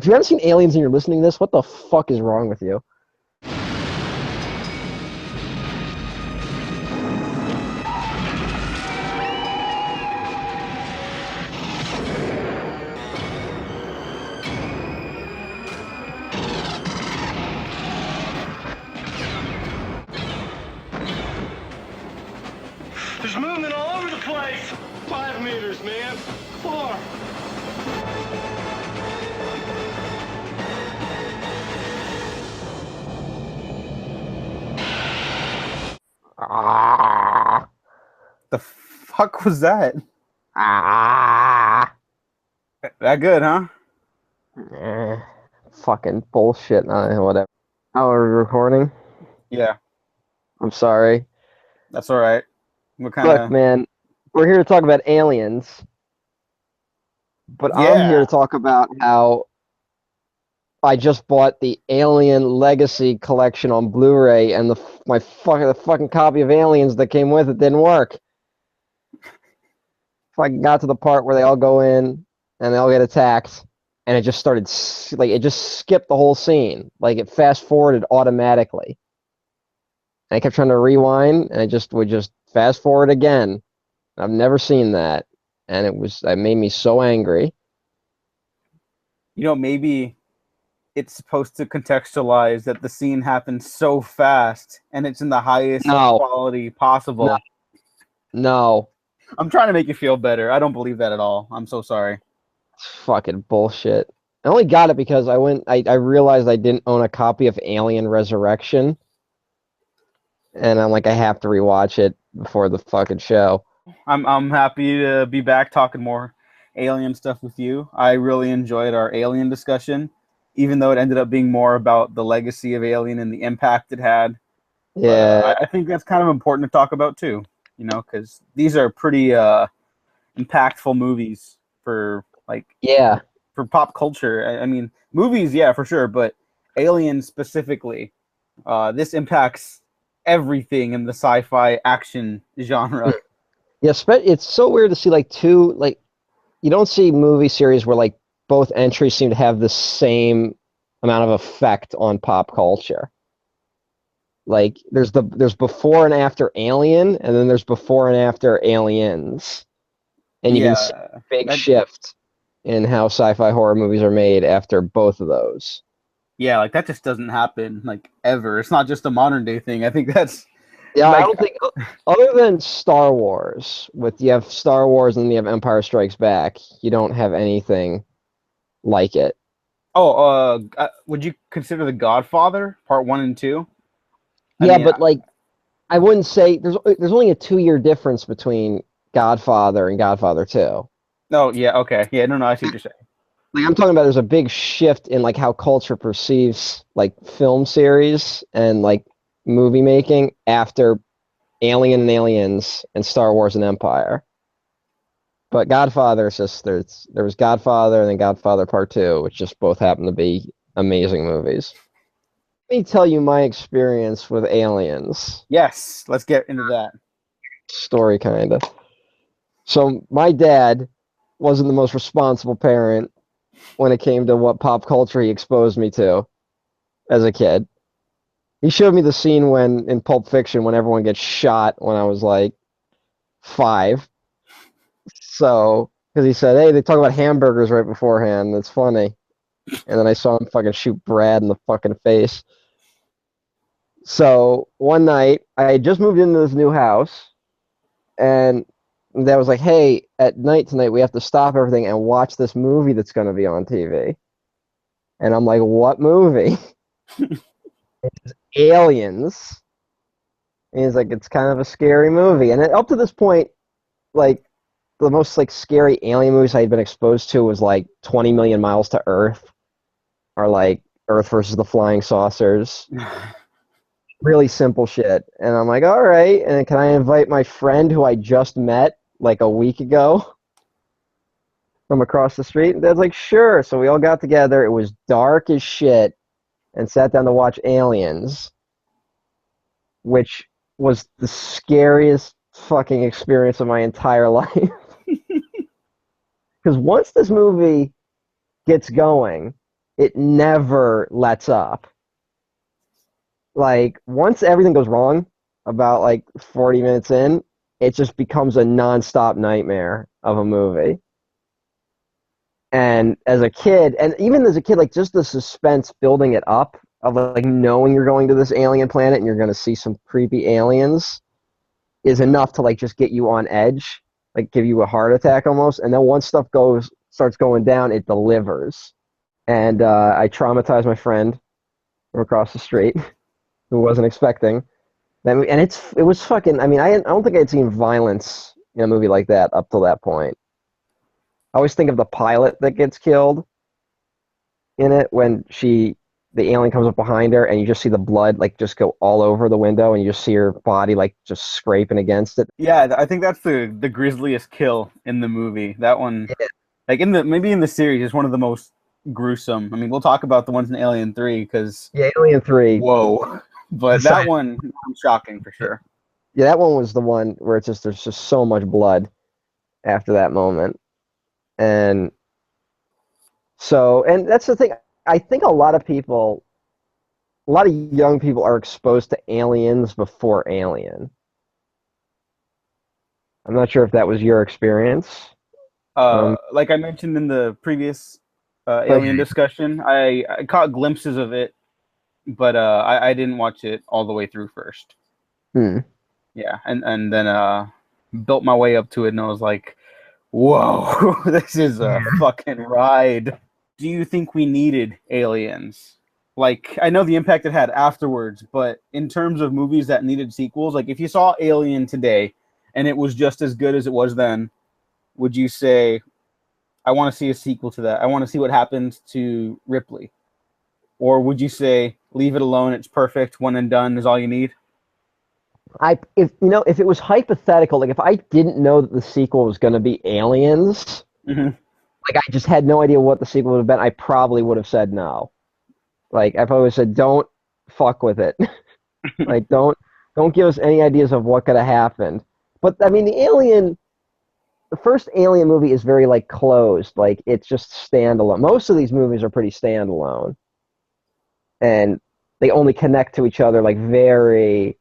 If you haven't seen Aliens and you're listening to this, what the fuck is wrong with you? There's movement all over the place. 5 meters, man. 4. Ah, The fuck was that? ah, That good, huh? fucking bullshit. Whatever. How are we recording? Yeah, I'm sorry. that's all right. What kind Look, of... man, we're here to talk about aliens, but I'm here Yeah. to talk about how I just bought the Alien Legacy collection on Blu-ray, and the fucking copy of Aliens that came with it didn't work. Fucking got to the part where they all go in and they all get attacked, and it just started it just skipped the whole scene, like it fast forwarded automatically. And I kept trying to rewind, and it would just fast forward again. I've never seen that, and it made me so angry. Maybe it's supposed to contextualize that the scene happened so fast and it's in the highest No, quality possible. no, I'm trying to make you feel better. I don't believe that at all. I'm so sorry. it's fucking bullshit. I only got it because I realized I didn't own a copy of Alien Resurrection, and I'm like, I have to rewatch it before the fucking show. I'm happy to be back talking more alien stuff with you. I really enjoyed our alien discussion, even though it ended up being more about the legacy of Alien and the impact it had. Yeah, But I think that's kind of important to talk about too, because these are pretty impactful movies for yeah. for pop culture. I mean, movies, yeah, for sure, but Alien specifically, this impacts everything in the sci-fi action genre. Yeah, it's so weird to see you don't see movie series where both entries seem to have the same amount of effect on pop culture. Like there's before and after Alien, and then there's before and after Aliens, and you can see Yeah, a big that, shift in how sci-fi horror movies are made after both of those. yeah, that just doesn't happen ever. It's not just a modern day thing. I think that's Yeah, I like don't think other than Star Wars, you have Star Wars and then you have Empire Strikes Back, you don't have anything like it. would you consider The Godfather Part 1 and 2? I Yeah, mean, but I wouldn't say there's only a 2 year difference between Godfather and Godfather 2. no, yeah, okay, yeah, no, I see what you're saying. Like I'm talking about there's a big shift in how culture perceives film series and movie making after Alien and Aliens and Star Wars and Empire. But Godfather is just there was Godfather and then Godfather Part 2, which just both happen to be amazing movies. Let me tell you my experience with Aliens. Yes, let's get into that. Story kind of. So my dad wasn't the most responsible parent when it came to what pop culture he exposed me to as a kid. He showed me the scene in Pulp Fiction when everyone gets shot when I was 5. So, because he said, hey, they talk about hamburgers right beforehand. That's funny. And then I saw him fucking shoot Brad in the fucking face. So, one night, I had just moved into this new house, and Dad was like, hey, at night tonight, we have to stop everything and watch this movie that's going to be on TV. And I'm like, what movie? It's Aliens. And he's like, it's kind of a scary movie. And up to this point, the most scary alien movies I had been exposed to was 20 Million Miles to Earth, or Earth versus the Flying Saucers. Really simple shit. And I'm like, all right. And can I invite my friend who I just met a week ago from across the street? And Dad's like, sure. So we all got together. It was dark as shit, and sat down to watch Aliens, which was the scariest fucking experience of my entire life. Because once this movie gets going, it never lets up. Like once everything goes wrong about like 40 minutes in, it just becomes a nonstop nightmare of a movie. And as a kid, and even as a kid, like just the suspense building it up of like knowing you're going to this alien planet and you're going to see some creepy aliens is enough to like just get you on edge, like give you a heart attack almost. And then once stuff starts going down, it delivers. And I traumatized my friend from across the street who wasn't expecting that. And it was fucking. I mean, I don't think I'd seen violence in a movie like that up till that point. I always think of the pilot that gets killed in it when the alien comes up behind her and you just see the blood like just go all over the window and you just see her body like just scraping against it. Yeah, I think that's the grisliest kill in the movie. That one, like maybe in the series, is one of the most gruesome. I mean, we'll talk about the ones in Alien 3 because Yeah, Alien 3. Whoa, but that one shocking for sure. Yeah, that one was the one where there's just so much blood after that moment. And so, and that's the thing. I think a lot of young people are exposed to Aliens before Alien. I'm not sure if that was your experience. Like I mentioned in the previous Alien discussion, I caught glimpses of it, but I didn't watch it all the way through first. Yeah, and then built my way up to it, and I was like, whoa, this is a fucking ride. Do you think we needed Aliens? Like, I know the impact it had afterwards, but in terms of movies that needed sequels, like if you saw Alien today and it was just as good as it was then, would you say, I want to see a sequel to that? I want to see what happens to Ripley. Or would you say, leave it alone, it's perfect, one and done is all you need? If it was hypothetical, like if I didn't know that the sequel was going to be Aliens, like I just had no idea what the sequel would have been, I probably would have said no. Like I probably would have said, don't fuck with it. Like don't give us any ideas of what could have happened. But I mean, the first Alien movie is very like closed, like it's just standalone. Most of these movies are pretty standalone, and they only connect to each other like very,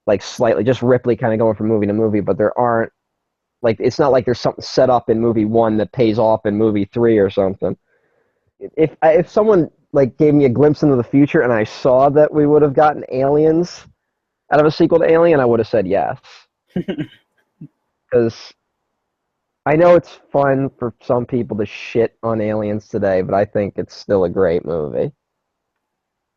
like slightly, just Ripley kind of going from movie to movie. But there aren't like it's not like there's something set up in movie 1 that pays off in movie 3 or something. If someone like gave me a glimpse into the future and I saw that we would have gotten Aliens out of a sequel to Alien, I would have said yes. Because I know it's fun for some people to shit on Aliens today, but I think it's still a great movie.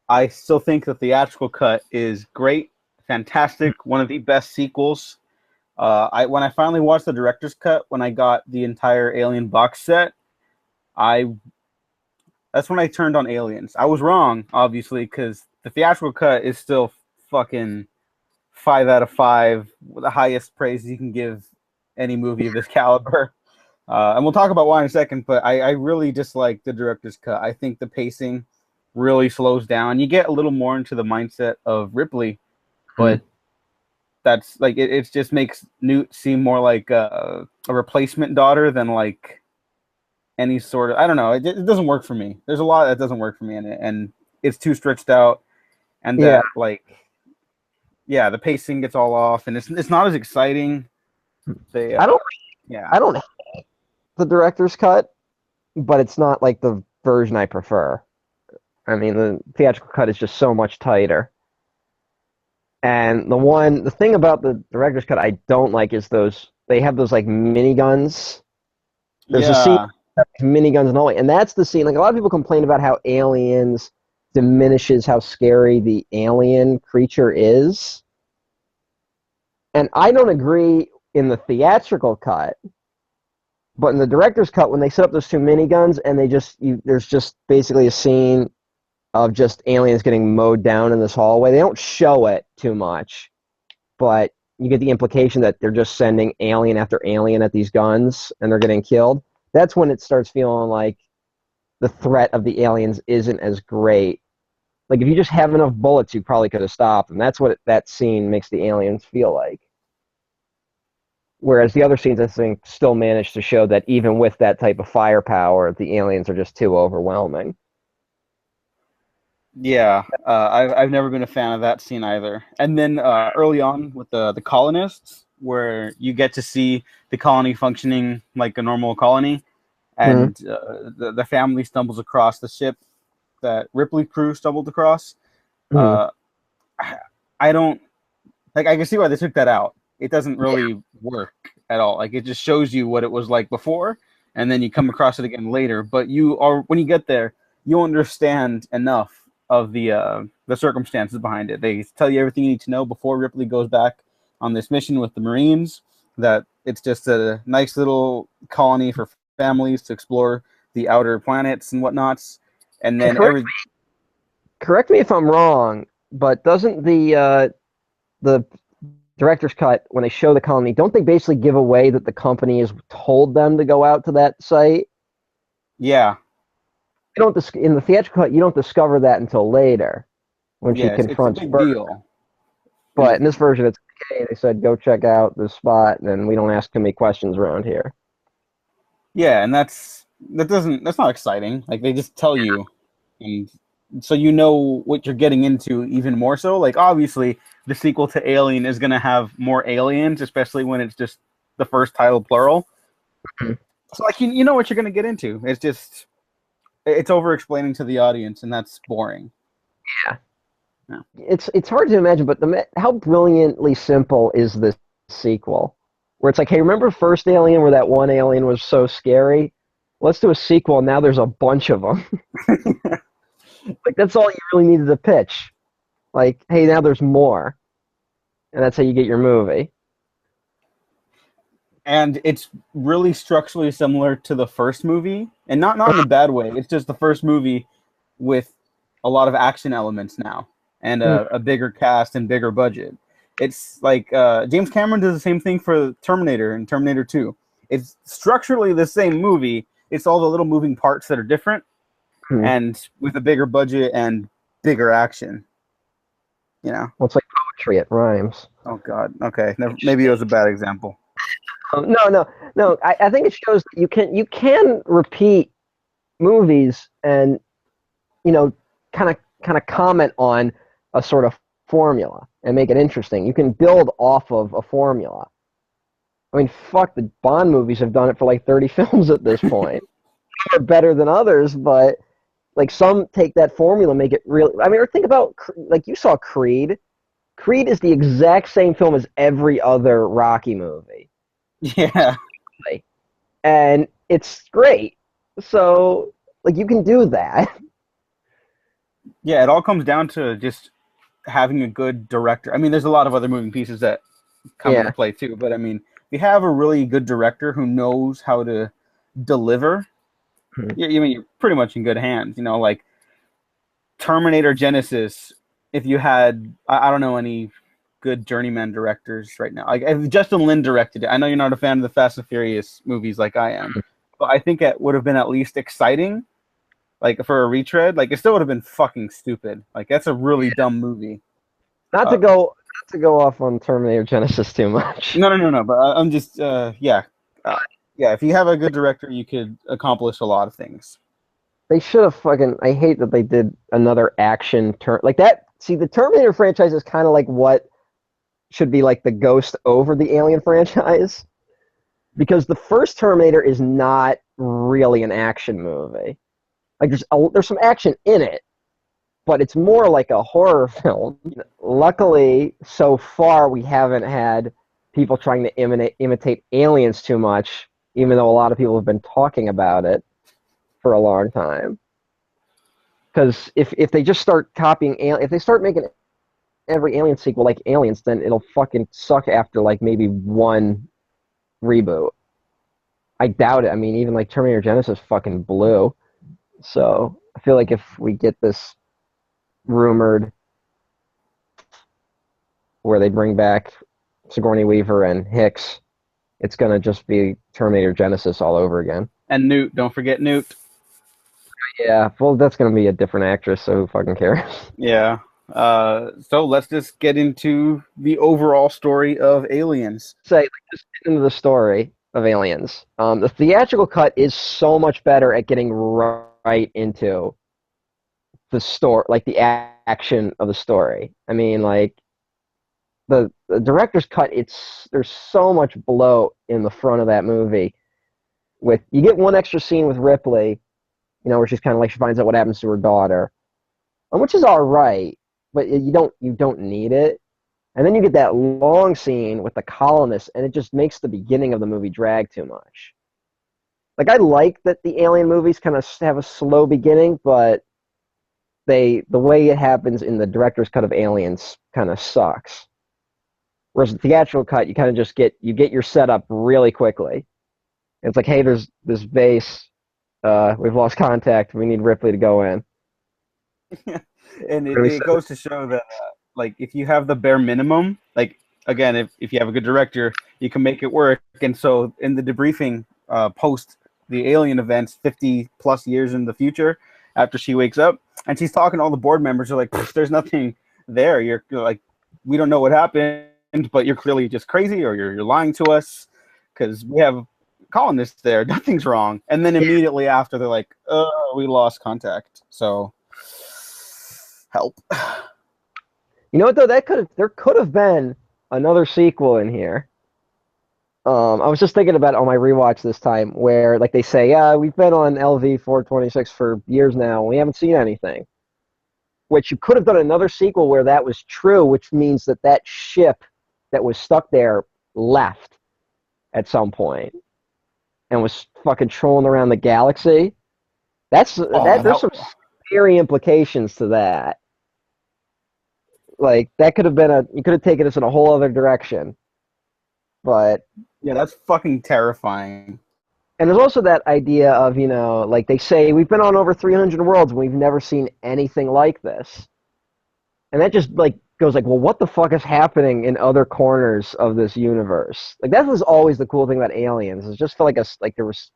I still think the theatrical cut is great, fantastic, one of the best sequels. When I finally watched the director's cut, when I got the entire Alien box set, that's when I turned on Aliens. I was wrong, obviously, because the theatrical cut is still fucking 5 out of 5, the highest praise you can give any movie of this caliber. And we'll talk about why in a second, but I really dislike the director's cut. I think the pacing really slows down. You get a little more into the mindset of Ripley, but that's like it just makes Newt seem more like a replacement daughter than like any sort of, I don't know. It doesn't work for me. There's a lot that doesn't work for me in it, and it's too stretched out, and that the pacing gets all off, and it's not as exciting. I don't hate the director's cut, but it's not like the version I prefer. I mean, the theatrical cut is just so much tighter. And the thing about the director's cut I don't like is they have those like miniguns. There's a scene with miniguns and all, and that's the scene. Like a lot of people complain about how Aliens diminishes how scary the alien creature is. And I don't agree in the theatrical cut, but in the director's cut, when they set up those 2 miniguns and there's just basically a scene of just aliens getting mowed down in this hallway. They don't show it too much, but you get the implication that they're just sending alien after alien at these guns and they're getting killed. That's when it starts feeling like the threat of the aliens isn't as great. Like if you just have enough bullets, you probably could have stopped them. That's what that scene makes the aliens feel like. Whereas the other scenes, I think, still manage to show that even with that type of firepower, the aliens are just too overwhelming. Yeah, I've never been a fan of that scene either. And then early on with the colonists, where you get to see the colony functioning like a normal colony, Hmm. and the family stumbles across the ship that Ripley crew stumbled across. Hmm. Uh, I don't like. I can see why they took that out. It doesn't Yeah. really work at all. Like it just shows you what it was like before, and then you come across it again later. But you are when you get there, you understand enough of the circumstances behind it. They tell you everything you need to know before Ripley goes back on this mission with the Marines. That it's just a nice little colony for families to explore the outer planets and whatnots, and And then every correct me if I'm wrong, but doesn't the director's cut, when they show the colony, don't they basically give away that the company has told them to go out to that site? yeah. You don't in the theatrical cut, you don't discover that until later when she Yeah, it's a confronts big Bert. deal. But in this version, it's okay. They said go check out this spot, and we don't ask too many questions around here. Yeah, and that's not exciting. Like they just tell you, and so you know what you're getting into even more so. Like obviously, the sequel to Alien is gonna have more aliens, especially when it's just the first title plural. So like you know what you're gonna get into. It's just it's over explaining to the audience, and that's boring. Yeah, Yeah. it's hard to imagine, but how brilliantly simple is this sequel? Where it's like, hey, remember first Alien, where that one alien was so scary? Let's do a sequel. And now there's a bunch of them. Like that's all you really needed to pitch. Like, hey, now there's more, and that's how you get your movie. And it's really structurally similar to the first movie, and not in a bad way. It's just the first movie with a lot of action elements now, and a bigger cast and bigger budget. It's like James Cameron does the same thing for Terminator and Terminator 2. It's structurally the same movie. It's all the little moving parts that are different, Hmm. and with a bigger budget and bigger action. You know. Well, it's like poetry; it rhymes. Oh God. Okay. Never, maybe it was a bad example. No, no, no. I think it shows that you can repeat movies and kind of comment on a sort of formula and make it interesting. You can build off of a formula. I mean, fuck, the Bond movies have done it for like 30 films at this point. Some are better than others, but like some take that formula, make it real. I mean, or think about like you saw Creed. Creed is the exact same film as every other Rocky movie, Yeah. and it's great. So like you can do that. Yeah. It all comes down to just having a good director. I mean, there's a lot of other moving pieces that come into Yeah. play too, but I mean, if you have a really good director who knows how to deliver, you mean you're pretty much in good hands. You know, like Terminator Genesis. If you had, I don't know any good journeyman directors right now. Like if Justin Lin directed it. I know you're not a fan of the Fast and Furious movies like I am, but I think it would have been at least exciting. Like for a retread, like it still would have been fucking stupid. Like that's a really dumb movie. Not to Uh, go off on Terminator Genesis too much. no. But I'm just, uh, yeah. If you have a good director, you could accomplish a lot of things. They should have fucking. I hate that they did another action turn like that. See, the Terminator franchise is kind of like what should be like the Ghost over the Alien franchise, because the first Terminator is not really an action movie. Like there's some action in it, but it's more like a horror film. Luckily, so far we haven't had people trying to imitate aliens too much, even though a lot of people have been talking about it for a long time. Because if they just start copying, if they start making every Alien sequel like Aliens, then it'll fucking suck after like maybe one reboot. I doubt it. I mean, even like Terminator Genesis fucking blew. So I feel like if we get this rumored where they bring back Sigourney Weaver and Hicks, it's gonna just be Terminator Genesis all over again. And Newt, don't forget Newt. Yeah, well, that's gonna be a different actress, so who fucking cares? Yeah. So let's just get into the overall story of Aliens. Say, like, just get into the story of Aliens. The theatrical cut is so much better at getting right into the story, like the action of the story. I mean, like the director's cut. There's so much bloat in the front of that movie. With you get one extra scene with Ripley, where she's kind of like she finds out what happens to her daughter, which is all right, but you don't need it. And then you get that long scene with the colonists, and it just makes the beginning of the movie drag too much. Like, I like that the Alien movies kind of have a slow beginning, but the way it happens in the director's cut of Aliens kind of sucks. Whereas the theatrical cut, you kind of just get your setup really quickly. It's like, hey, there's this base. We've lost contact. We need Ripley to go in. And it goes to show that, like, if you have the bare minimum, like, again, if you have a good director, you can make it work. And so in the debriefing post the Alien events 50 plus years in the future, after she wakes up, and she's talking to all the board members, are like, there's nothing there. You're like, we don't know what happened, but you're clearly just crazy, or you're lying to us, because we have colonists there. Nothing's wrong. And then immediately after, they're like, we lost contact. So help. You know what, though? There could have been another sequel in here. I was just thinking about it on my rewatch this time, where, like, they say, yeah, we've been on LV-426 for years now, and we haven't seen anything. Which you could have done another sequel where that was true, which means that ship that was stuck there left at some point and was fucking trolling around the galaxy. There's some scary implications to that. Like, that could have been you could have taken us in a whole other direction. But yeah, that's fucking terrifying. And there's also that idea of, like they say, we've been on over 300 worlds and we've never seen anything like this. And that just, like, goes like, well, what the fuck is happening in other corners of this universe? Like, that was always the cool thing about Aliens. It just felt like there was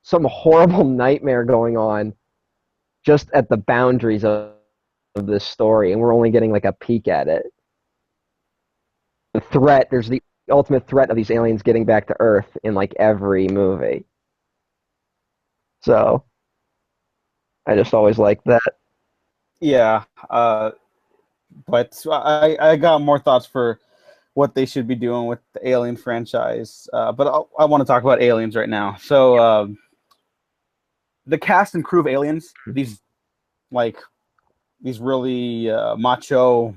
some horrible nightmare going on just at the boundaries of this story, and we're only getting, like, a peek at it. There's the ultimate threat of these aliens getting back to Earth in, like, every movie. So, I just always liked that. Yeah, but I got more thoughts for what they should be doing with the Alien franchise. But I want to talk about Aliens right now. So, the cast and crew of Aliens, these really macho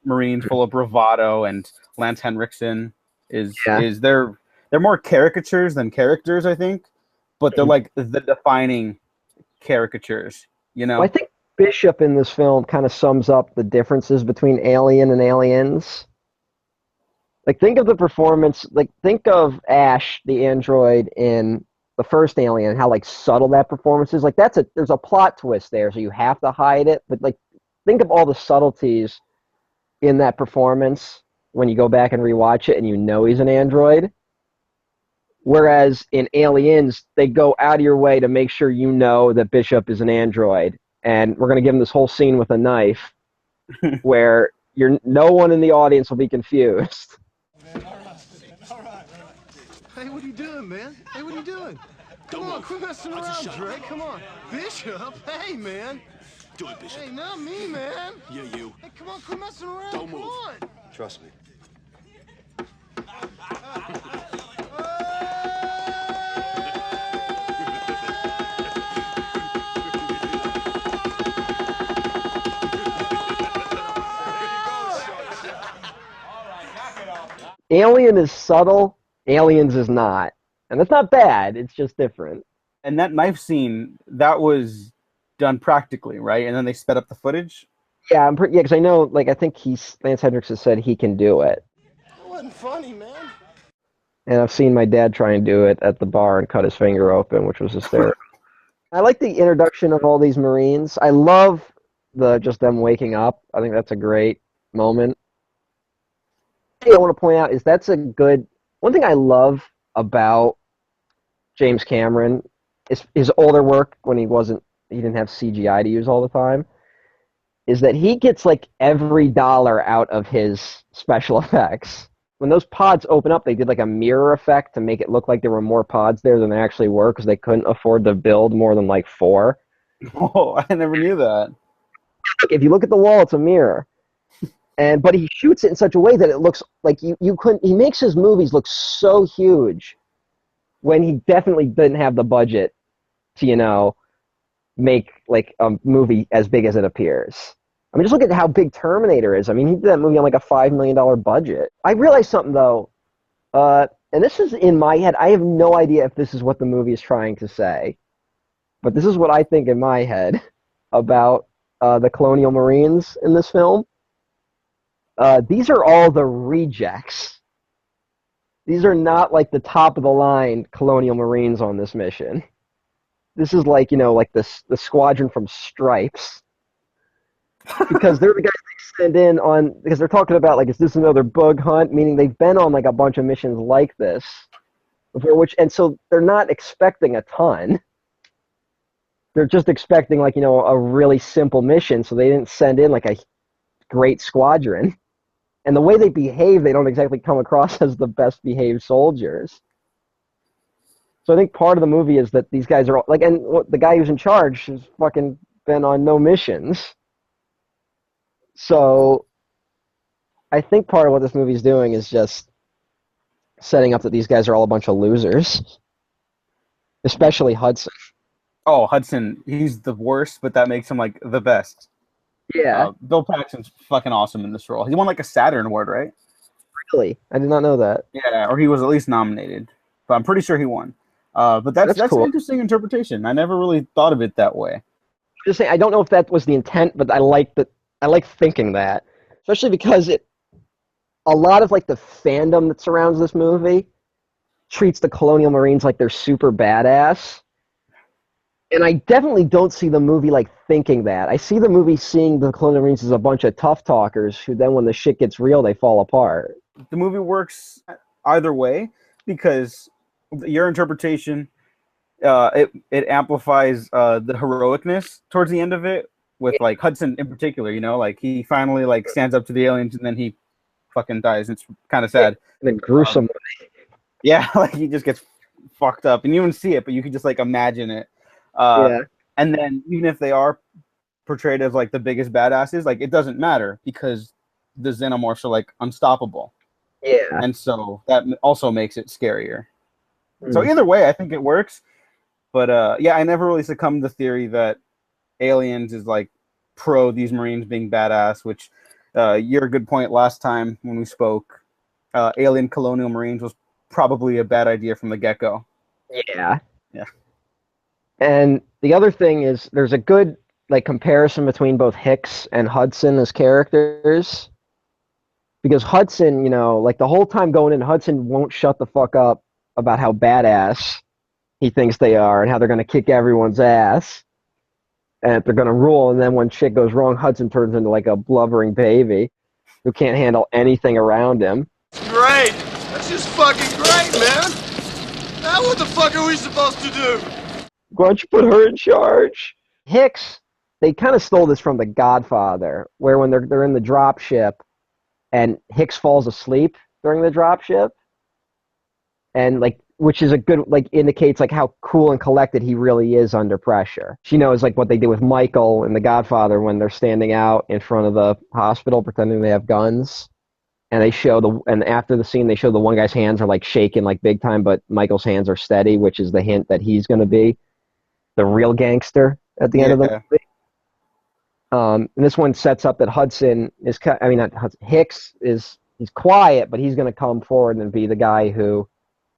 Marines full of bravado, and Lance Henriksen they're more caricatures than characters, I think, but they're like the defining caricatures, Well, I think Bishop in this film kind of sums up the differences between Alien and Aliens. Like, think of the performance, like, think of Ash, the android, in the first Alien, how, like, subtle that performance is. Like, there's a plot twist there, so you have to hide it, but, like, think of all the subtleties in that performance when you go back and rewatch it and he's an android. Whereas in Aliens, they go out of your way to make sure that Bishop is an android. And we're going to give him this whole scene with a knife where no one in the audience will be confused. All right. Hey, what are you doing, man? Hey, what are you doing? Come on, quit messing around, Drake. Come on. Bishop, hey, man. Do it, Bishop. Hey, not me, man. Yeah, you. Hey, come on, quit messing around. Don't move. Come on. Trust me. Alien is subtle, Aliens is not. And that's not bad, it's just different. And that knife scene, that was done practically, right? And then they sped up the footage? Yeah, because I know, like, I think Lance Hendrickson said he can do it. That wasn't funny, man. And I've seen my dad try and do it at the bar and cut his finger open, which was hysterical. I like the introduction of all these Marines. I love just them waking up. I think that's a great moment. Thing I want to point out is one thing I love about James Cameron is his older work when he didn't have CGI to use all the time, is that he gets, like, every dollar out of his special effects. When those pods open up, they did, like, a mirror effect to make it look like there were more pods there than there actually were, because they couldn't afford to build more than, like, 4. Oh, I never knew that. if you look at the wall, it's a mirror. But he shoots it in such a way that it looks like you couldn't. He makes his movies look so huge when he definitely didn't have the budget to make like a movie as big as it appears. I mean, just look at how big Terminator is. I mean, he did that movie on like a $5 million budget. I realized something though, and this is in my head. I have no idea if this is what the movie is trying to say, but this is what I think in my head about the Colonial Marines in this film. These are all the rejects. These are not like the top of the line Colonial Marines on this mission. This is like, like the squadron from Stripes. Because they're the guys they send in on, because they're talking about like, is this another bug hunt? Meaning they've been on like a bunch of missions like this before, and so they're not expecting a ton. They're just expecting like, a really simple mission. So they didn't send in like a great squadron. And the way they behave, they don't exactly come across as the best behaved soldiers. So I think part of the movie is that these guys are all, like, and the guy who's in charge has fucking been on no missions. So I think part of what this movie is doing is just setting up that these guys are all a bunch of losers. Especially Hudson. Oh, Hudson, he's the worst, but that makes him like the best. Yeah. Bill Paxton's fucking awesome in this role. He won like a Saturn Award, right? Really? I did not know that. Yeah, or he was at least nominated. But I'm pretty sure he won. But that's cool. An interesting interpretation. I never really thought of it that way. I'm just saying, I don't know if that was the intent, but I like thinking that. Especially because a lot of like the fandom that surrounds this movie treats the Colonial Marines like they're super badass. And I definitely don't see the movie like thinking that. I see the movie seeing the Colonial Marines as a bunch of tough talkers who then when the shit gets real, they fall apart. The movie works either way because your interpretation, it amplifies the heroicness towards the end of it with like Hudson in particular, like he finally like stands up to the aliens and then he fucking dies. It's kind of sad. And then gruesome. Yeah, like he just gets fucked up and you don't see it, but you can just like imagine it. And then even if they are portrayed as like the biggest badasses, like it doesn't matter because the xenomorphs are like unstoppable. Yeah. And so that also makes it scarier. So either way, I think it works. But I never really succumbed to the theory that Aliens is like pro these Marines being badass, which you're a good point last time when we spoke. Alien Colonial Marines was probably a bad idea from the get-go. Yeah. Yeah. And the other thing is there's a good like comparison between both Hicks and Hudson as characters. Because Hudson, like the whole time going in, Hudson won't shut the fuck up about how badass he thinks they are and how they're going to kick everyone's ass and they're going to rule. And then when shit goes wrong, Hudson turns into like a blubbering baby who can't handle anything around him. Great! That's just fucking great, man! Now what the fuck are we supposed to do? Why don't you put her in charge? Hicks, they kind of stole this from The Godfather, where when they're in the drop ship and Hicks falls asleep during the drop ship, and like, which is a good, like, indicates like how cool and collected he really is under pressure. She knows like what they did with Michael in The Godfather when they're standing out in front of the hospital pretending they have guns. And they show and after the scene, they show the one guy's hands are like shaking like big time, but Michael's hands are steady, which is the hint that he's going to be the real gangster at the end of the movie. And this one sets up that Hudson is, Hicks is, he's quiet, but he's going to come forward and be the guy who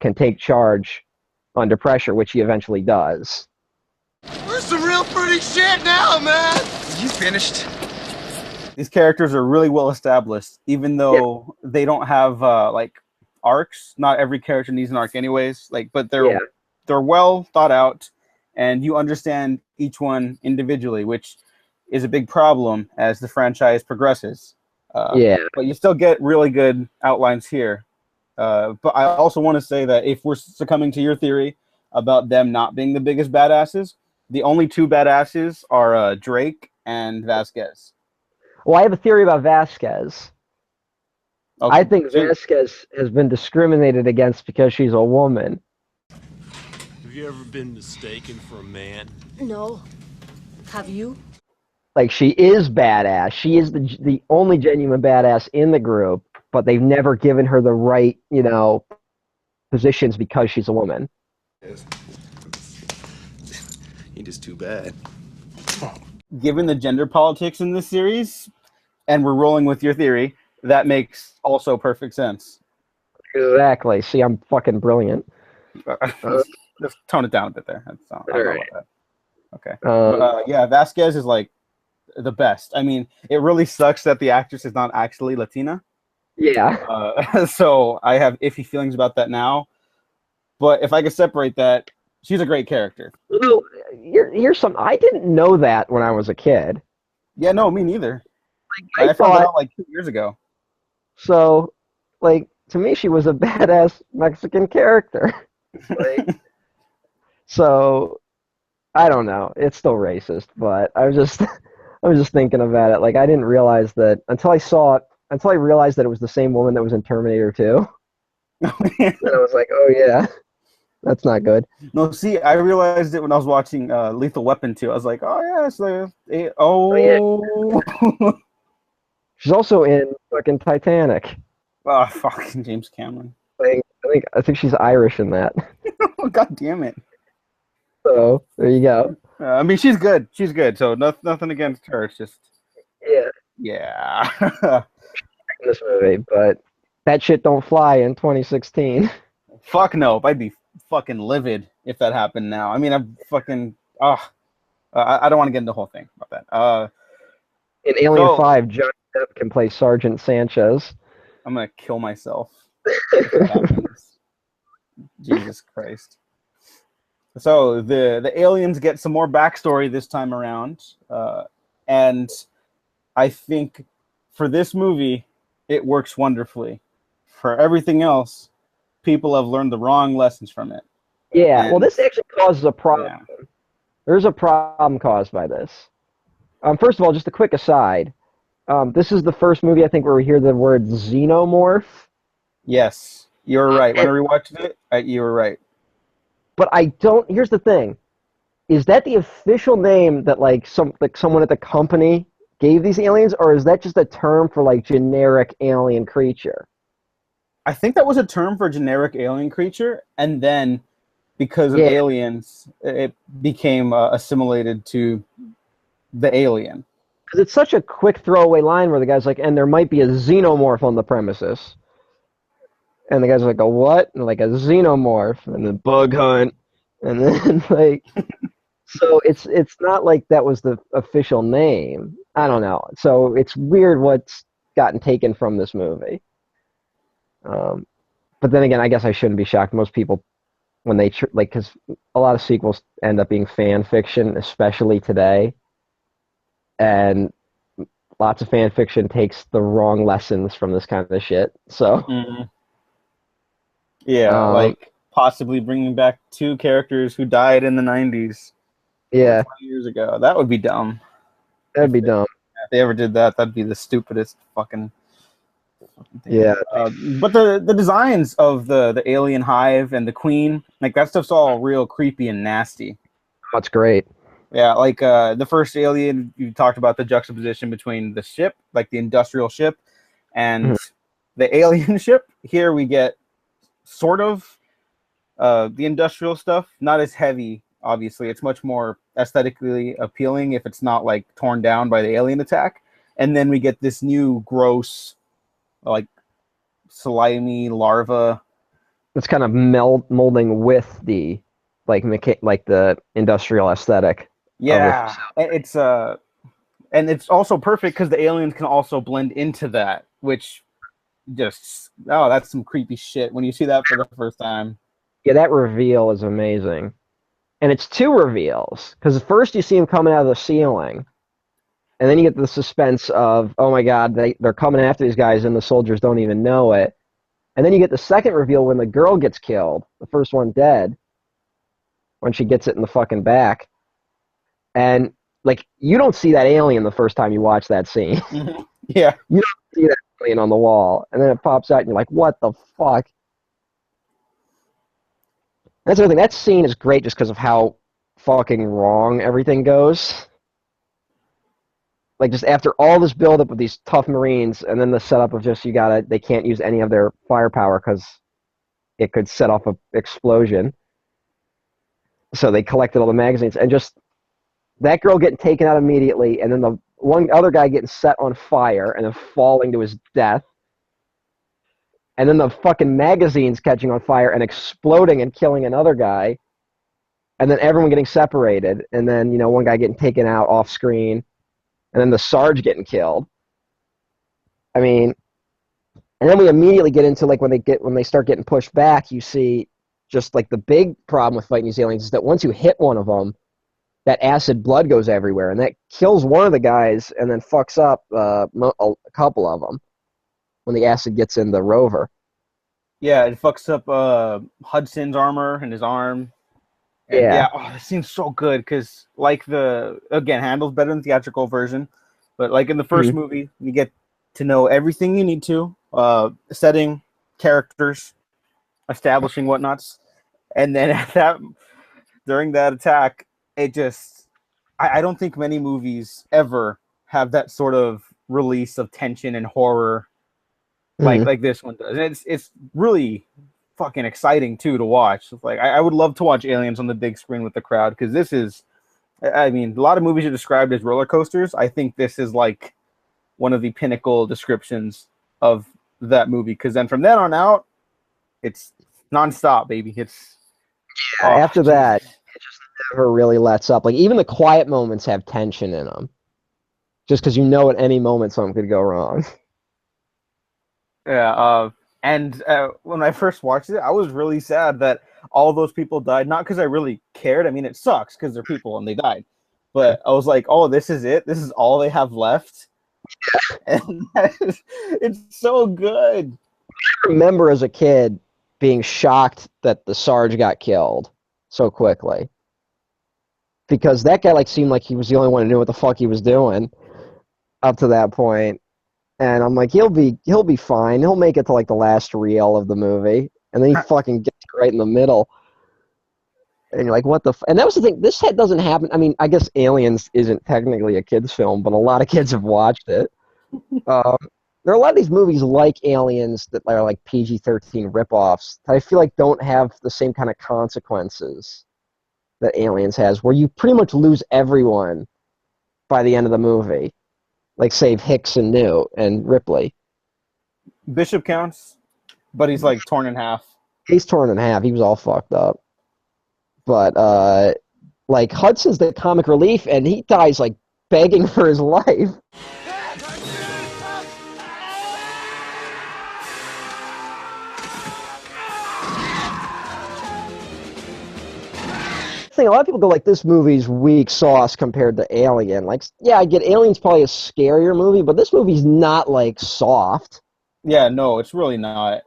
can take charge under pressure, which he eventually does. We're some real pretty shit now, man! You finished? These characters are really well established, even though they don't have like arcs. Not every character needs an arc anyways, but they're well thought out, and you understand each one individually, which is a big problem as the franchise progresses. But you still get really good outlines here. But I also want to say that if we're succumbing to your theory about them not being the biggest badasses, the only two badasses are Drake and Vasquez. Well, I have a theory about Vasquez. Okay. I think Vasquez has been discriminated against because she's a woman. Have you ever been mistaken for a man? No. Have you? like she is badass. She is the only genuine badass in the group, but they've never given her the right, positions because she's a woman. You're just too bad. Given the gender politics in this series, and we're rolling with your theory, that makes also perfect sense. Exactly. See, I'm fucking brilliant. Just tone it down a bit there. I don't know about that. Okay. Yeah, Vasquez is like the best. I mean, it really sucks that the actress is not actually Latina. Yeah. So I have iffy feelings about that now. But if I could separate that, she's a great character. Well, here's some. I didn't know that when I was a kid. Yeah, no, me neither. I I found thought that out like 2 years ago. so. Like to me, she was a badass Mexican character. Like, so I don't know. It's still racist, but I was just I was just thinking about it. Like I didn't realize that until I saw it. Until I realized that it was the same woman that was in Terminator 2. Then I was like, oh yeah, that's not good. No, see, I realized it when I was watching Lethal Weapon 2. I was like, oh yeah, it's Oh yeah. oh. She's also in fucking Titanic. Oh, fucking James Cameron. I think she's Irish in that. Oh, God damn it. So there you go. I mean, she's good. She's good. So nothing against her. It's just, Yeah, yeah. in this movie, but that shit don't fly in 2016. Fuck no. I'd be fucking livid if that happened now. I mean, I'm fucking, I don't want to get into the whole thing about that. In Alien 5, Johnny Depp can play Sergeant Sanchez. I'm going to kill myself if that happens. Jesus Christ. So the aliens get some more backstory this time around, and I think for this movie it works wonderfully. For everything else, people have learned the wrong lessons from it. Yeah, well, this actually causes a problem. Yeah. There's a problem caused by this. First of all, just a quick aside. This is the first movie I think where we hear the word xenomorph. Yes, you were right. When I rewatched it, you were right. But I don't. Here's the thing: is that the official name that someone at the company gave these aliens, or is that just a term for like generic alien creature? I think that was a term for a generic alien creature, and then because of aliens, it became assimilated to the alien. Because it's such a quick throwaway line where the guy's like, and there might be a xenomorph on the premises. And the guy's like, a what? And like, a xenomorph. And then bug hunt. And then, like, so it's not like that was the official name. I don't know. So it's weird what's gotten taken from this movie. But then again, I guess I shouldn't be shocked. Most people, when they, because a lot of sequels end up being fan fiction, especially today. And lots of fan fiction takes the wrong lessons from this kind of shit. So, yeah, like possibly bringing back 2 characters who died in the 90s. Yeah, 20 years ago. That would be dumb. That'd be dumb. If they ever did that, that'd be the stupidest fucking thing. Yeah. But the designs of the alien hive and the queen, like that stuff's all real creepy and nasty. That's great. Yeah, like the first Alien, you talked about the juxtaposition between the ship, like the industrial ship, and the alien ship. Here we get sort of the industrial stuff, not as heavy, obviously. It's much more aesthetically appealing if it's not like torn down by the alien attack. And then we get this new gross, like slimy larva. It's kind of molding with the like the industrial aesthetic. Yeah, and it's also perfect because the aliens can also blend into that, which just that's some creepy shit when you see that for the first time. Yeah, that reveal is amazing, and it's 2 reveals because first you see him coming out of the ceiling, and then you get the suspense of oh my god they're coming after these guys and the soldiers don't even know it, and then you get the second reveal when the girl gets killed, the first one dead, when she gets it in the fucking back. And like you don't see that alien the first time you watch that scene. Yeah. You don't see that alien on the wall. And then it pops out and you're like, what the fuck? That's the other thing. That scene is great just because of how fucking wrong everything goes. Like just after all this buildup with these tough Marines, and then the setup of just they can't use any of their firepower because it could set off an explosion. So they collected all the magazines, and just that girl getting taken out immediately, and then the one other guy getting set on fire and then falling to his death, and then the fucking magazines catching on fire and exploding and killing another guy, and then everyone getting separated, and then one guy getting taken out off screen, and then the Sarge getting killed. I mean, and then we immediately get into like when they start getting pushed back, you see just like the big problem with fighting these aliens is that once you hit one of them, that acid blood goes everywhere, and that kills one of the guys and then fucks up a couple of them when the acid gets in the rover. Yeah, it fucks up Hudson's armor and his arm. And yeah, it seems so good because, like, handles better than the theatrical version, but like in the first movie, you get to know everything you need to, setting, characters, establishing whatnots, and then during that attack, it just, I don't think many movies ever have that sort of release of tension and horror like this one does. And it's really fucking exciting too to watch. Like I would love to watch Aliens on the big screen with the crowd because this is, I mean, a lot of movies are described as roller coasters. I think this is like one of the pinnacle descriptions of that movie because then from then on out, it's nonstop, baby. It's after that, it just never really lets up. Like even the quiet moments have tension in them, just because at any moment something could go wrong. Yeah. And when I first watched it, I was really sad that all those people died. Not because I really cared. I mean, it sucks because they're people and they died. But I was like, oh, this is it. This is all they have left. And it's so good. I remember as a kid being shocked that the Sarge got killed so quickly. Because that guy seemed like he was the only one who knew what the fuck he was doing up to that point. And I'm like, he'll be fine. He'll make it to the last reel of the movie, and then he fucking gets right in the middle. And you're like, what the? And that was the thing. This doesn't happen. I mean, I guess Aliens isn't technically a kids' film, but a lot of kids have watched it. There are a lot of these movies like Aliens that are like PG-13 ripoffs that I feel like don't have the same kind of consequences that Aliens has, where you pretty much lose everyone by the end of the movie. Like, save Hicks and Newt and Ripley. Bishop counts, but he's, torn in half. He's torn in half. He was all fucked up. But, Hudson's the comic relief, and he dies, begging for his life. A lot of people go this movie's weak sauce compared to Alien. I get Alien's probably a scarier movie, but this movie's not soft. Yeah, no, it's really not.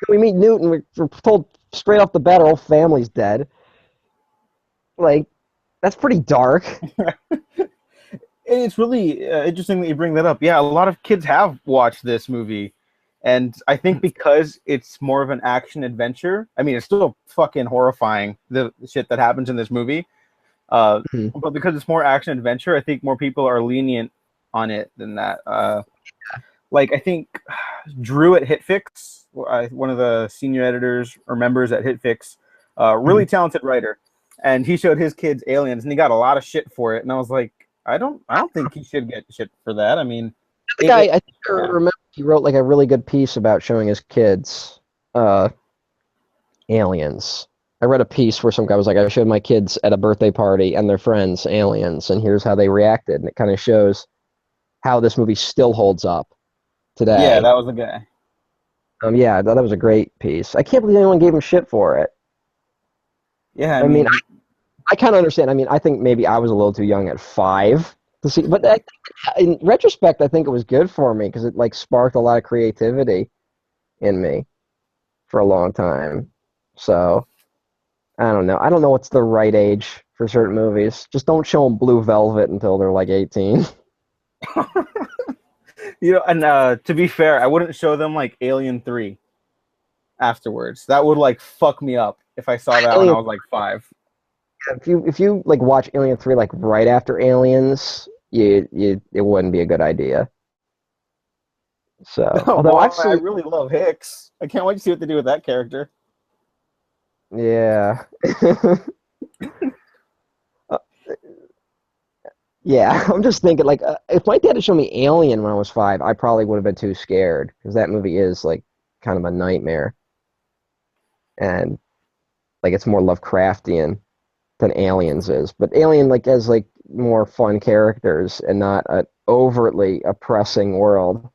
We meet Newt and we're told straight off the bat our whole family's dead. That's pretty dark. It's really interesting that you bring that up. Yeah, a lot of kids have watched this movie. And I think because it's more of an action adventure, I mean, it's still fucking horrifying, the shit that happens in this movie. But because it's more action adventure, I think more people are lenient on it than that. I think Drew at HitFix, one of the senior editors or members at HitFix, really talented writer. And he showed his kids Aliens, and he got a lot of shit for it. And I was like, I don't think he should get shit for that. I mean, the guy, I think I remember he wrote a really good piece about showing his kids Aliens. I read a piece where some guy was like, I showed my kids at a birthday party and their friends Aliens, and here's how they reacted. And it kind of shows how this movie still holds up today. Yeah, that was the guy. Yeah, that was a great piece. I can't believe anyone gave him shit for it. Yeah, I mean I kind of understand. I mean, I think maybe I was a little too young at 5 to see, but in retrospect, I think it was good for me because it sparked a lot of creativity in me for a long time. So I don't know. I don't know what's the right age for certain movies. Just don't show them Blue Velvet until they're 18. And to be fair, I wouldn't show them Alien 3 afterwards. That would fuck me up if I saw that when I was 5. If you watch Alien 3 right after Aliens, it wouldn't be a good idea. So, Oh although boy, I've I seen, really love Hicks. I can't wait to see what they do with that character. yeah, Uh, yeah. I'm just thinking, like, if my dad had shown me Alien when I was 5, I probably would have been too scared because that movie is like kind of a nightmare, and like it's more Lovecraftian than Aliens is. But Alien like has like more fun characters and not an overtly oppressing world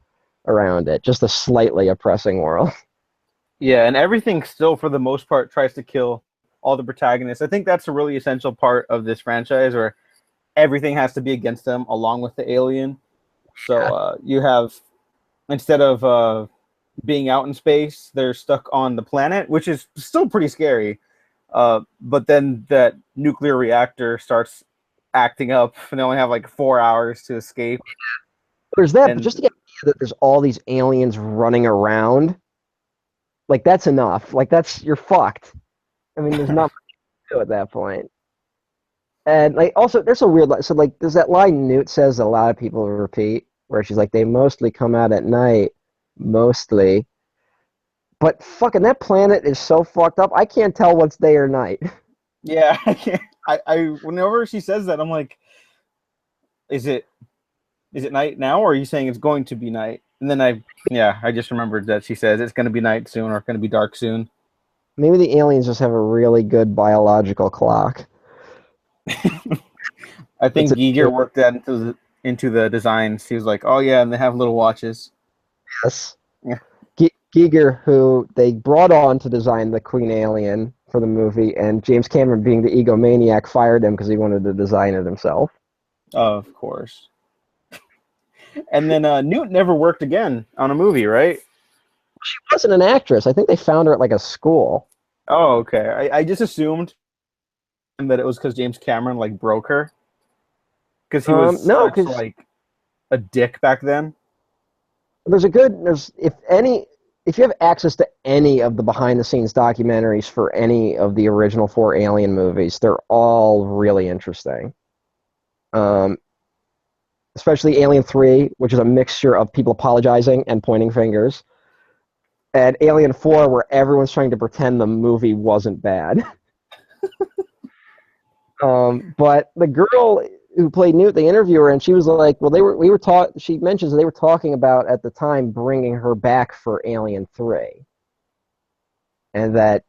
around it, just a slightly oppressing world. Yeah, and everything still, for the most part, tries to kill all the protagonists. I think that's a really essential part of this franchise, where everything has to be against them, along with the alien. So you have, instead of being out in space, they're stuck on the planet, which is still pretty scary. But then that nuclear reactor starts acting up, and they only have like 4 hours to escape. There's that, but And just to get the idea that there's all these aliens running around, like that's enough. Like that's you're fucked. I mean, there's not much to do at that point. And like also, there's a weird so like there's that line Newt says that a lot of people repeat, where she's like, they mostly come out at night, mostly. But fucking that planet is so fucked up. I can't tell what's day or night. yeah, I can't. I whenever she says that, I'm like, is it night now, or are you saying it's going to be night? And then I just remembered that she says it's going to be night soon, or it's going to be dark soon. Maybe the aliens just have a really good biological clock. I It's think Giger worked that into the designs. He was like, oh yeah, and they have little watches. yes. Yeah. Giger, who they brought on to design the Queen Alien for the movie, and James Cameron, being the egomaniac, fired him because he wanted to design it himself. Of course. And then Newt never worked again on a movie, right? She wasn't an actress. I think they found her at like a school. Oh, okay. I just assumed that it was because James Cameron like broke her because he was No, such because like a dick back then. there's if you have access to any of the behind the scenes documentaries for any of the original 4 Alien movies, they're all really interesting. Um, especially Alien 3, which is a mixture of people apologizing and pointing fingers, and Alien 4, where everyone's trying to pretend the movie wasn't bad. But the girl who played Newt, they interview her, and she was like, "Well, She mentions they were talking about at the time bringing her back for Alien 3, and that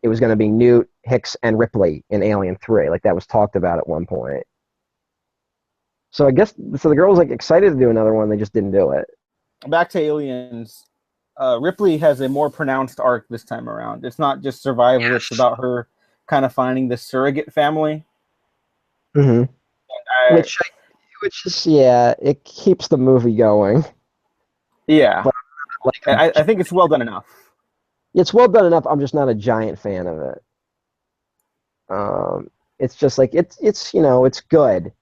it was going to be Newt, Hicks, and Ripley in Alien 3. Like that was talked about at one point. So I guess the girl was like excited to do another one. They just didn't do it. Back to Aliens. Ripley has a more pronounced arc this time around. It's not just survival; it's about her kind of finding this surrogate family. Mm-hmm. I, Which is yeah, it keeps the movie going. yeah, But like, I think it's well done enough. it's well done enough. I'm just not a giant fan of it. It's just like it's it's good.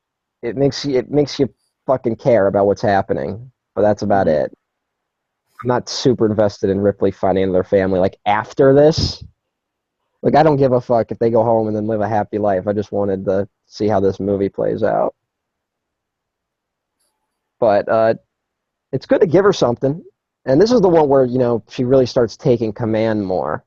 It makes you fucking care about what's happening, but that's about it. I'm not super invested in Ripley finding their family like after this. Like I don't give a fuck if they go home and then live a happy life. I just wanted to see how this movie plays out. But it's good to give her something. And this is the one where she really starts taking command more.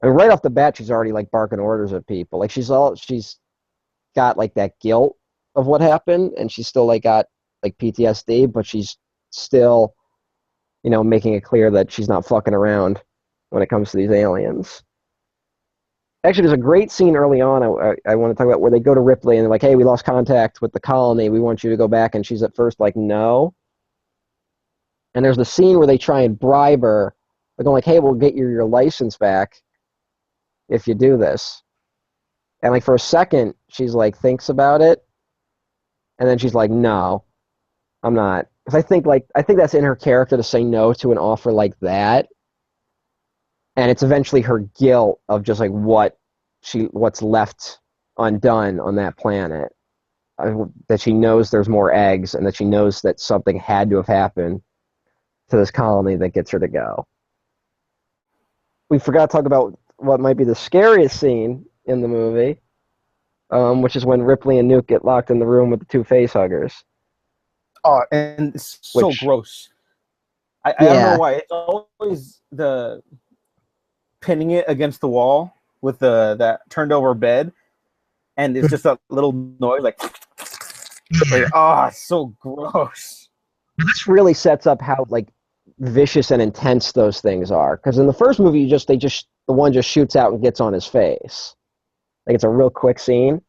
I mean, right off the bat, she's already like barking orders at people. Like she's got like that guilt of what happened, and she's still like got like PTSD, but she's still making it clear that she's not fucking around when it comes to these aliens. Actually, there's a great scene early on I want to talk about where they go to Ripley and they're like, hey, we lost contact with the colony. We want you to go back. And she's at first like, no. And there's the scene where they try and bribe her. They're going like, hey, we'll get your license back if you do this. And like for a second, she's like, thinks about it. And then she's like, no, I'm not. Because I think that's in her character to say no to an offer like that. And it's eventually her guilt of just like what's left undone on that planet. That she knows there's more eggs, and that she knows that something had to have happened to this colony that gets her to go. We forgot to talk about what might be the scariest scene in the movie, which is when Ripley and Nuke get locked in the room with the 2 face huggers. Oh, and it's so gross. I don't know why. It's always the pinning it against the wall with that turned over bed, and it's just a little noise like it's so gross. This really sets up how like vicious and intense those things are. Because in the first movie, the one just shoots out and gets on his face. Like it's a real quick scene.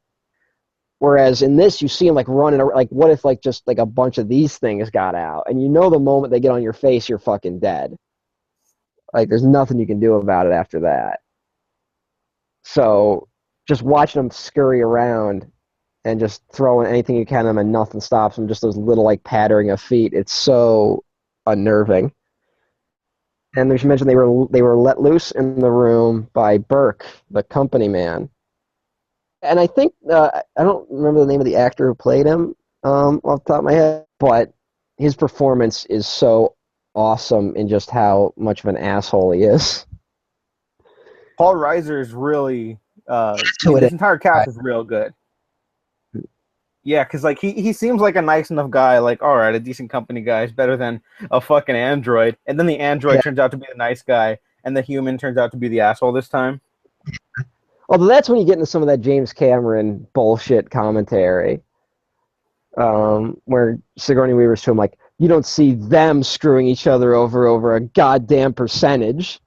Whereas in this, you see him like running. Like what if like just like a bunch of these things got out, and you know the moment they get on your face, you're fucking dead. Like there's nothing you can do about it after that. So just watching them scurry around and just throwing anything you can at them and nothing stops them, just those little like pattering of feet. It's so unnerving. And they should mention they were let loose in the room by Burke, the company man. And I think I don't remember the name of the actor who played him off the top of my head, but his performance is so awesome in just how much of an asshole he is. Paul Reiser is really this entire cast is real good. Yeah, because like he seems like a nice enough guy. Like, all right, a decent company guy is better than a fucking android. And then the android turns out to be the nice guy, and the human turns out to be the asshole this time. Although that's when you get into some of that James Cameron bullshit commentary, where Sigourney Weaver's to him like, you don't see them screwing each other over a goddamn percentage.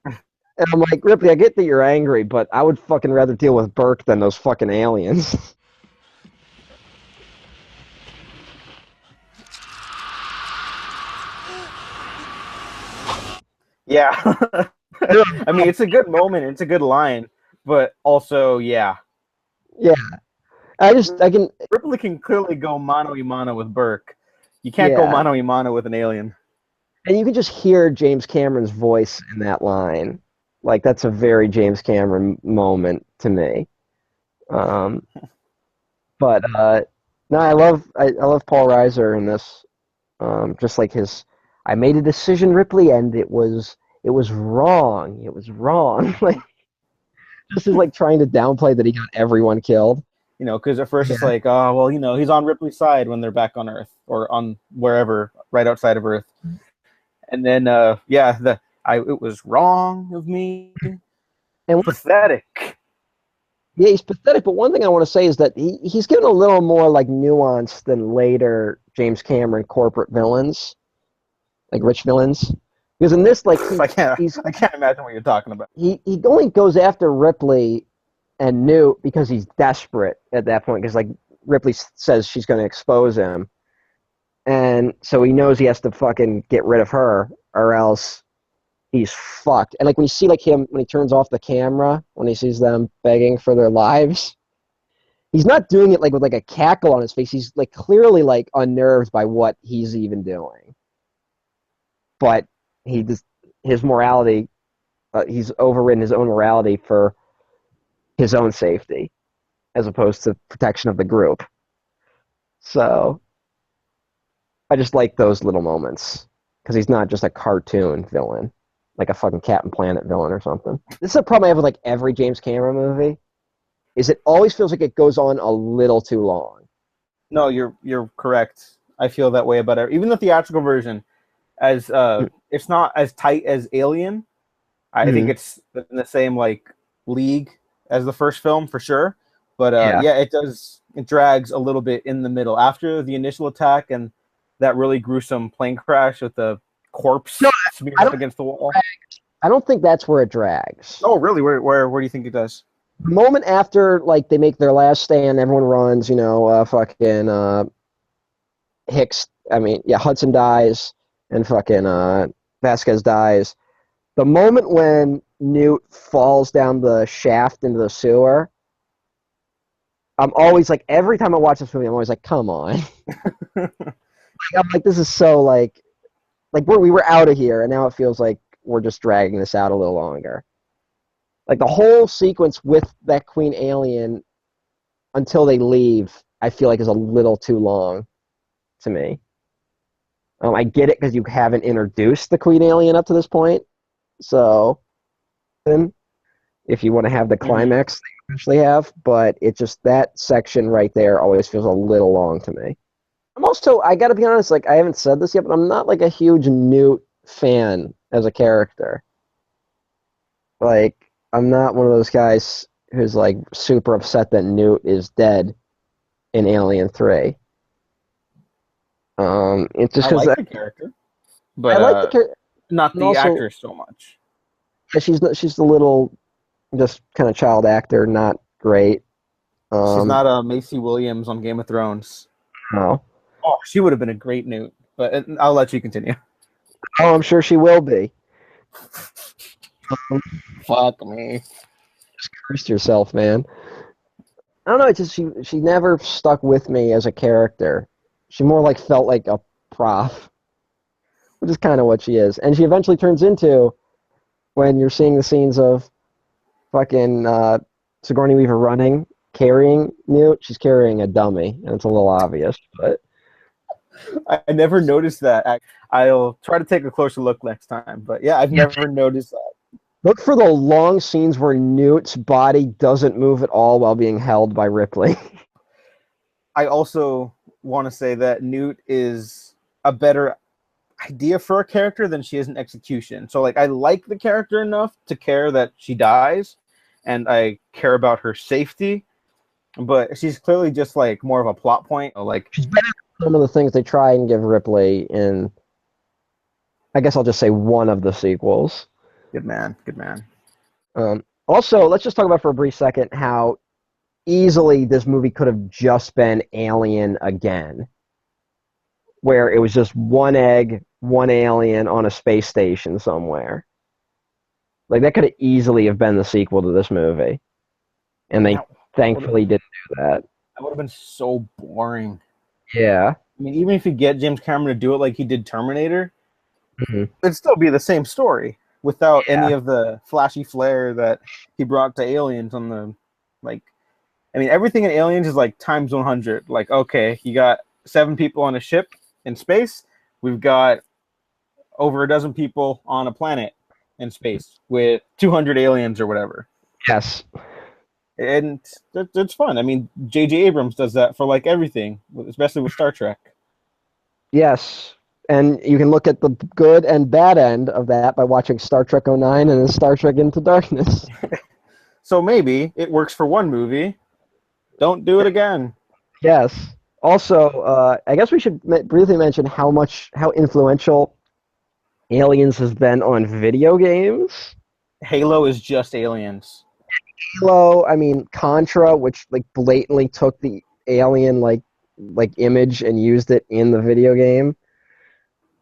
And I'm like, Ripley, I get that you're angry, but I would fucking rather deal with Burke than those fucking aliens. Yeah. I mean, it's a good moment. It's a good line. But also, yeah. Yeah. Ripley can clearly go mano-a-mano with Burke. You can't go mano-a-mano with an alien. And you can just hear James Cameron's voice in that line. Like, that's a very James Cameron moment to me. No, I love Paul Reiser in this. Just like I made a decision, Ripley, and it was wrong. It was wrong. Like, just is like trying to downplay that he got everyone killed. You know, because at first it's like, oh, well, you know, he's on Ripley's side when they're back on Earth or on wherever, right outside of Earth. And then, it was wrong of me. And pathetic. Yeah, he's pathetic. But one thing I want to say is that he's given a little more like nuance than later James Cameron corporate villains, like rich villains. Because in this, like, I can't imagine what you're talking about. He only goes after Ripley and Newt because he's desperate at that point. Because like Ripley says she's going to expose him, and so he knows he has to fucking get rid of her, or else he's fucked. And like when you see like him when he turns off the camera, when he sees them begging for their lives, he's not doing it like with like a cackle on his face. He's like clearly like unnerved by what he's even doing. But his morality, he's overridden his own morality for his own safety, as opposed to protection of the group. So I just like those little moments because he's not just a cartoon villain, like a fucking Captain Planet villain or something. This is a problem I have with like every James Cameron movie, is it always feels like it goes on a little too long. No, you're correct. I feel that way about it. Even the theatrical version, as it's not as tight as Alien. I think it's in the same like league as the first film for sure. But it drags a little bit in the middle after the initial attack and that really gruesome plane crash with the corpse smeared up against the wall. I don't think that's where it drags. Oh, really? Where do you think it does? The moment after, like, they make their last stand, everyone runs, Hudson dies, and fucking Vasquez dies. The moment when Newt falls down the shaft into the sewer, I'm always like, every time I watch this movie, I'm always like, come on. I'm like, this is so, like we were out of here, and now it feels like we're just dragging this out a little longer. Like, the whole sequence with that Queen alien until they leave, I feel like is a little too long to me. I get it because you haven't introduced the Queen alien up to this point. So, then, if you want to have the climax that you eventually have, but it just, that section right there always feels a little long to me. I'm also, I gotta be honest, like I haven't said this yet, but I'm not like a huge Newt fan as a character. Like, I'm not one of those guys who's like super upset that Newt is dead in Alien 3. It's just I because like the character, I but like the character, not and the also actress so much. she's the little, just kind of child actor, not great. She's Um, not Macy Williams on Game of Thrones. no. Oh, she would have been a great Newt, but I'll let you continue. Oh, I'm sure she will be. Fuck me. Curse yourself, man. I don't know. It's just she never stuck with me as a character. She more like felt like a prof, which is kind of what she is. And she eventually turns into, when you're seeing the scenes of fucking Sigourney Weaver running, carrying Newt, she's carrying a dummy, and it's a little obvious. But I never noticed that. I'll try to take a closer look next time. But yeah, I've never noticed that. look for the long scenes where Newt's body doesn't move at all while being held by Ripley. I also want to say that Newt is a better idea for a character than she is in execution. So like I like the character enough to care that she dies, and I care about her safety, but she's clearly just like more of a plot point. Like She's better than some of the things they try and give Ripley in, I guess I'll just say, one of the sequels. good man, good man. Also, let's just talk about for a brief second how easily this movie could have just been Alien again, where it was just one egg, one alien on a space station somewhere. Like that could have easily have been the sequel to this movie, and they thankfully didn't do that. That would have been so boring. Yeah. I mean, even if you get James Cameron to do it like he did Terminator, Mm-hmm. it'd still be the same story without any of the flashy flair that he brought to Aliens on the, like, I mean, everything in Aliens is like times 100. Like, okay, you got 7 people on a ship in space. We've got over a dozen people on a planet in space with 200 aliens or whatever. Yes. And it's fun. I mean, J.J. Abrams does that for like everything, especially with Star Trek. Yes. And you can look at the good and bad end of that by watching Star Trek 09 and then Star Trek Into Darkness. So maybe it works for one movie. Don't do it again. Yes. Also, I guess we should briefly mention how influential Aliens has been on video games. Halo is just aliens. Halo, I mean Contra, which like blatantly took the alien like image and used it in the video game.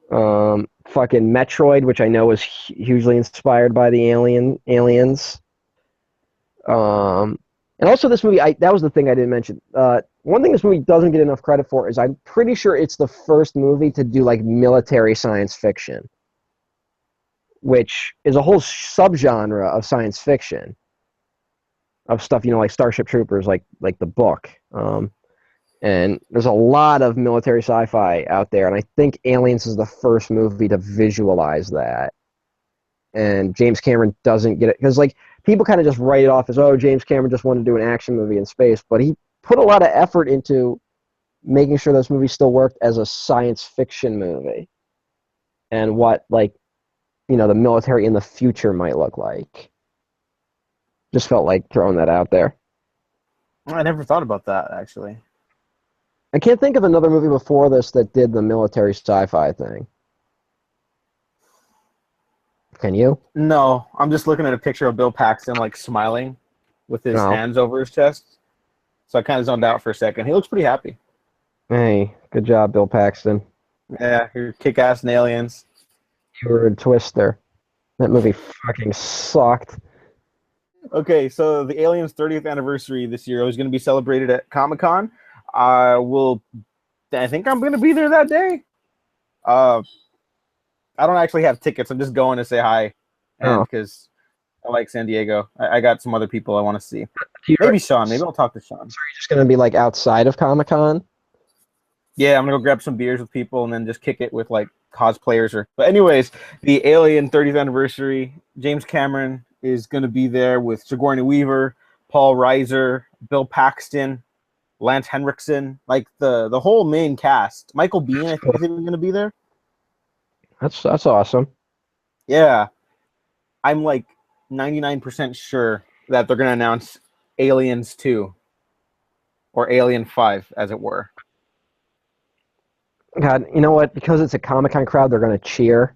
Fucking Metroid, which I know was hugely inspired by the aliens. And also this movie, that was the thing I didn't mention. One thing this movie doesn't get enough credit for is I'm pretty sure it's the first movie to do like military science fiction, which is a whole subgenre of science fiction, of stuff, like Starship Troopers, like the book. And there's a lot of military sci-fi out there, and I think Aliens is the first movie to visualize that. And James Cameron doesn't get it, because like people kind of just write it off as, oh, James Cameron just wanted to do an action movie in space, but he put a lot of effort into making sure this movie still worked as a science fiction movie, and what the military in the future might look like. Just felt like throwing that out there. I never thought about that, actually. I can't think of another movie before this that did the military sci-fi thing. Can you? No, I'm just looking at a picture of Bill Paxton like smiling with his hands over his chest. So I kind of zoned out for a second. He looks pretty happy. Hey, good job, Bill Paxton. Yeah, you're kick-ass in Aliens. You were a Twister. That movie fucking sucked. Okay, so the Aliens 30th anniversary this year is going to be celebrated at Comic-Con. I think I'm going to be there that day. I don't actually have tickets. I'm just going to say hi, because I like San Diego. I got some other people I want to see. Maybe Sean. Maybe I'll talk to Sean. So you're just going to be like outside of Comic-Con? Yeah, I'm going to go grab some beers with people and then just kick it with like cosplayers. But anyways, the Alien 30th anniversary, James Cameron is going to be there with Sigourney Weaver, Paul Reiser, Bill Paxton, Lance Henriksen, like the whole main cast. Michael Biehn, I think, is even going to be there. That's awesome. Yeah, I'm like 99% sure that they're going to announce Aliens 2 or Alien 5, as it were. God, you know what? Because it's a Comic-Con crowd, they're going to cheer.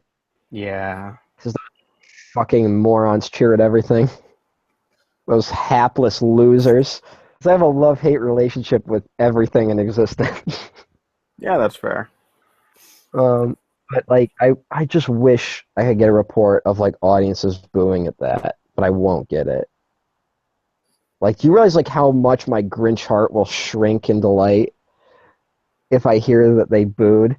Yeah. Because the fucking morons cheer at everything. Those hapless losers. Because I have a love-hate relationship with everything in existence. Yeah, that's fair. But like, I just wish I could get a report of like audiences booing at that, but I won't get it. Like, do you realize like how much my Grinch heart will shrink in delight if I hear that they booed?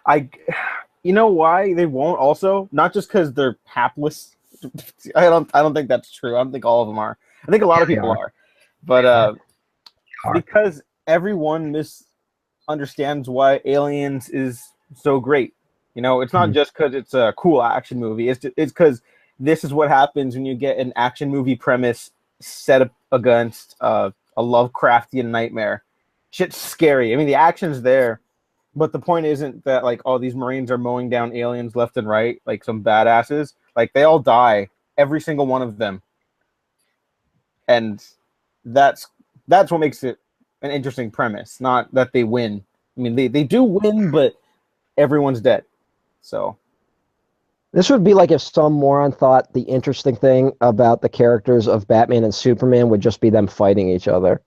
You know why they won't? Also, not just because they're hapless. I don't think that's true. I don't think all of them are. I think a lot of people are, but because everyone misunderstands why Aliens is so great. You know, it's not just because it's a cool action movie. It's because this is what happens when you get an action movie premise set up against a Lovecraftian nightmare. Shit's scary. I mean, the action's there, but the point isn't that like all these Marines are mowing down aliens left and right, like some badasses. Like they all die, every single one of them, and that's what makes it an interesting premise. Not that they win. I mean, they do win, but everyone's dead. So This would be like if some moron thought the interesting thing about the characters of Batman and Superman would just be them fighting each other.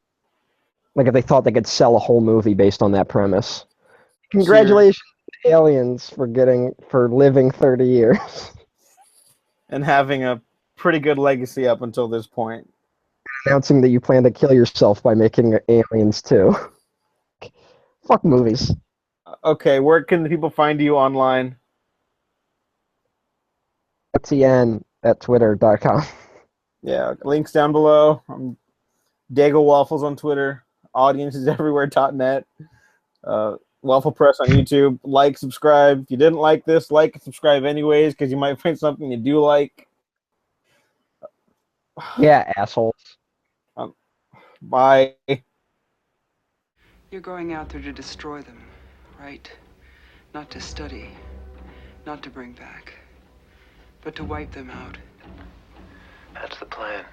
Like if they thought they could sell a whole movie based on that premise. Congratulations, aliens, for living 30 years. And having a pretty good legacy up until this point. Announcing that you plan to kill yourself by making Aliens 2. Fuck movies. Okay, where can the people find you online? TN at twitter.com. Yeah, links down below. Dago Waffles on Twitter. Audiences everywhere.net. Waffle Press on YouTube. Like, subscribe. If you didn't like this, like and subscribe anyways, because you might find something you do like. Yeah, assholes. Bye. You're going out there to destroy them, right? Not to study, not to bring back, but to wipe them out. That's the plan.